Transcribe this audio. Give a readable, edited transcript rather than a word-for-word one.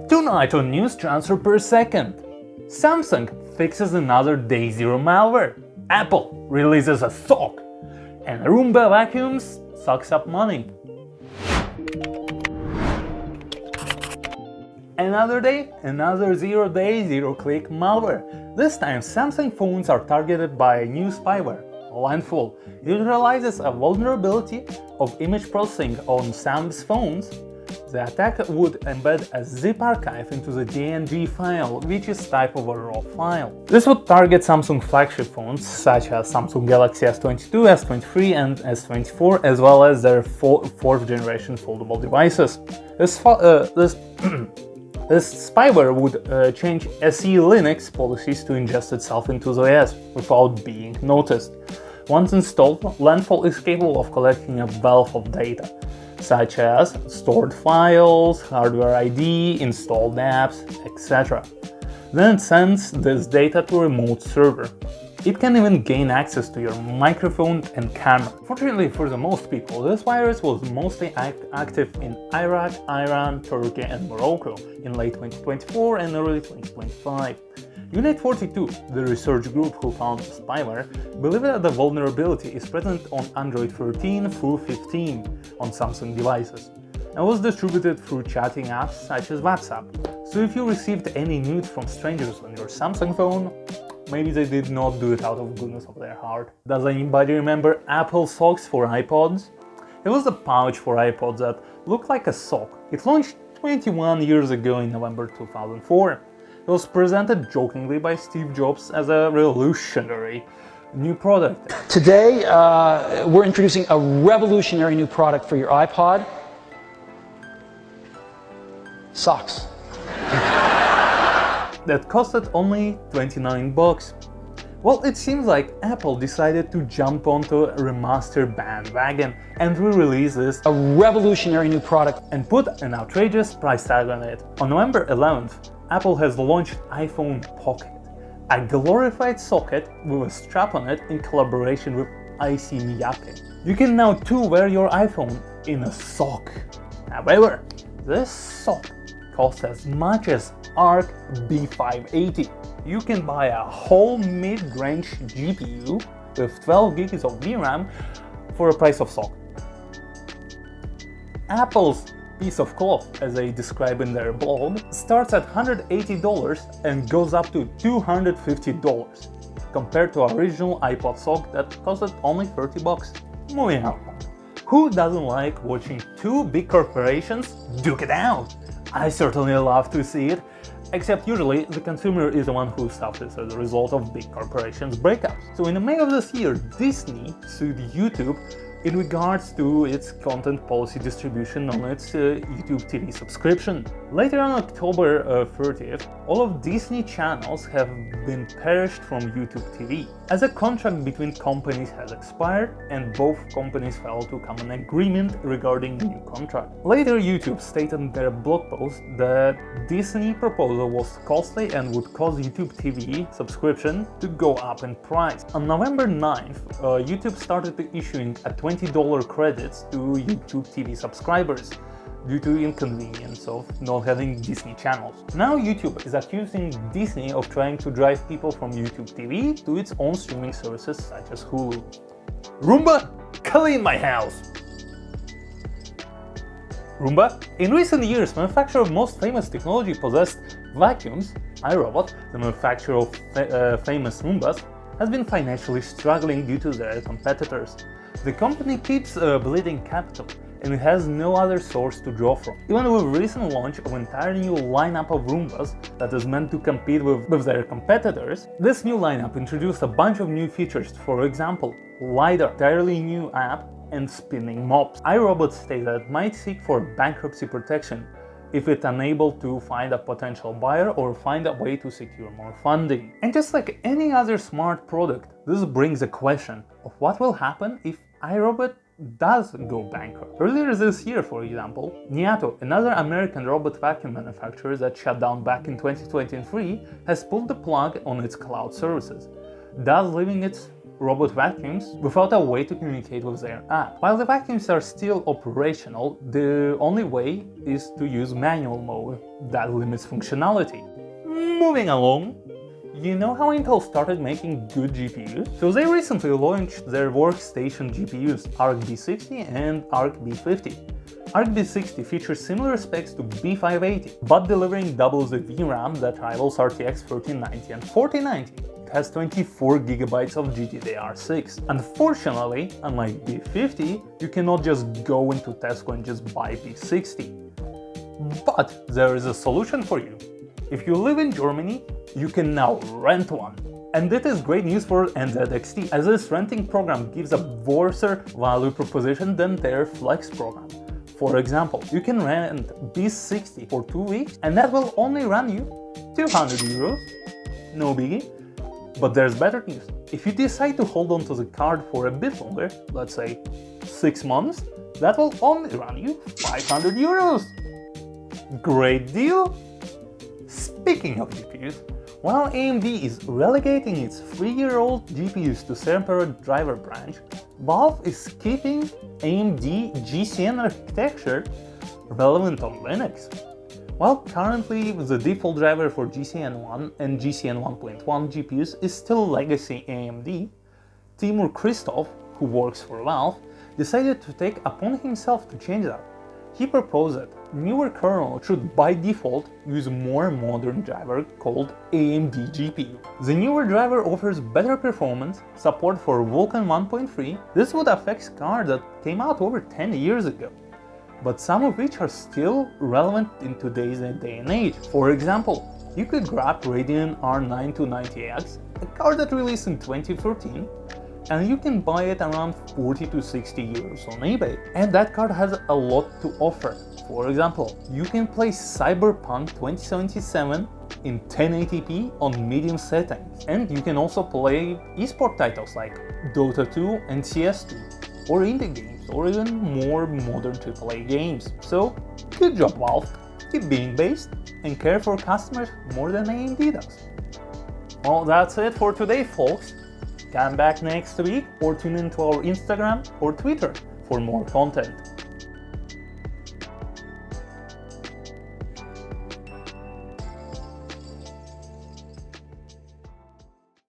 Tonight on News Transfer Per Second, Samsung fixes another Day Zero malware, Apple releases a sock, and Roomba vacuums sucks up money. Another day, another 0-day, 0-click malware. This time Samsung phones are targeted by a new spyware, Landfall. It realizes a vulnerability of image processing on Sam's phones. The attack would embed a zip archive into the DNG file, which is type of a raw file. This would target Samsung flagship phones such as Samsung Galaxy S22, S23 and S24, as well as their fourth generation foldable devices. This spyware would change SE Linux policies to ingest itself into the OS without being noticed. Once installed, Landfall is capable of collecting a wealth of data, such as stored files, hardware ID, installed apps, etc. Then it sends this data to a remote server. It can even gain access to your microphone and camera. Fortunately for the most people, this virus was mostly active in Iraq, Iran, Turkey and Morocco in late 2024 and early 2025. Unit 42, the research group who found the spyware, believe that the vulnerability is present on Android 13 through 15 on Samsung devices and was distributed through chatting apps such as WhatsApp. So if you received any nudes from strangers on your Samsung phone, maybe they did not do it out of goodness of their heart. Does anybody remember Apple socks for iPods? It was a pouch for iPods that looked like a sock. It launched 21 years ago in November 2004. It was presented jokingly by Steve Jobs as a revolutionary new product. Today, we're introducing a revolutionary new product for your iPod. Socks. That costed only $29. Well, it seems like Apple decided to jump onto a remaster bandwagon and re-release this A revolutionary new product and put an outrageous price tag on it. On November 11th, Apple has launched iPhone Pocket, a glorified socket with a strap on it in collaboration with IC Miyake. You can now too wear your iPhone in a sock. However, this sock costs as much as Arc B580. You can buy a whole mid-range GPU with 12 gigs of VRAM for a price of sock. Apple's piece of cloth, as they describe in their blog, starts at $180 and goes up to $250, compared to our original iPod sock that costed only $30. Moving on. Who doesn't like watching two big corporations duke it out? I certainly love to see it, except usually the consumer is the one who suffers as a result of big corporations' breakups. So in May of this year, Disney sued YouTube in regards to its content policy distribution on its YouTube TV subscription. Later on October 30th, all of Disney channels have been perished from YouTube TV, as a contract between companies has expired and both companies failed to come to an agreement regarding the new contract. Later, YouTube stated in their blog post that Disney proposal was costly and would cause YouTube TV subscription to go up in price. On November 9th, YouTube started issuing a $20 credits to YouTube TV subscribers due to inconvenience of not having Disney channels. Now YouTube is accusing Disney of trying to drive people from YouTube TV to its own streaming services such as Hulu. Roomba, clean my house! Roomba? In recent years, manufacturer of most famous technology-possessed vacuums, iRobot, the manufacturer of famous Roombas, has been financially struggling due to their competitors. The company keeps bleeding capital, and it has no other source to draw from. Even with recent launch of an entire new lineup of Roombas that is meant to compete with their competitors, this new lineup introduced a bunch of new features, for example, LiDAR, entirely new app, and spinning mops. iRobot states that it might seek for bankruptcy protection if it's unable to find a potential buyer or find a way to secure more funding. And just like any other smart product, this brings a question of what will happen if iRobot does go bankrupt. Earlier this year, for example, Niato, another American robot vacuum manufacturer that shut down back in 2023, has pulled the plug on its cloud services, thus leaving its robot vacuums without a way to communicate with their app. While the vacuums are still operational, the only way is to use manual mode. That limits functionality. Moving along, you know how Intel started making good GPUs? So they recently launched their workstation GPUs, Arc B60 and Arc B50. Arc B60 features similar specs to B580, but delivering double the VRAM that rivals RTX 3090 and 4090. It has 24GB of GDDR6. Unfortunately, unlike B50, you cannot just go into Tesco and just buy B60. But there is a solution for you. If you live in Germany, you can now rent one. And that is great news for NZXT, as this renting program gives a worse value proposition than their Flex program. For example, you can rent B60 for 2 weeks, and that will only run you 200 euros. No biggie. But there's better news. If you decide to hold on to the card for a bit longer, let's say 6 months, that will only run you 500 euros. Great deal! Speaking of GPUs, while AMD is relegating its 3-year-old GPUs to separate driver branch, Valve is keeping AMD GCN architecture relevant on Linux. While currently the default driver for GCN1 and GCN 1.1 GPUs is still legacy AMD, Timur Christov, who works for Valve, decided to take upon himself to change that. He proposed that newer kernel should by default use a more modern driver called AMD GPU. The newer driver offers better performance, support for Vulkan 1.3. This would affect cards that came out over 10 years ago, but some of which are still relevant in today's day and age. For example, you could grab Radeon R9 290X, a card that released in 2013, and you can buy it around 40 to 60 euros on eBay. And that card has a lot to offer. For example, you can play Cyberpunk 2077 in 1080p on medium settings. And you can also play esport titles like Dota 2 and CS2, or indie games, or even more modern AAA games. So, good job Valve, keep being based and care for customers more than AMD does. Well, that's it for today, folks. Come back next week or tune into our Instagram or Twitter for more content.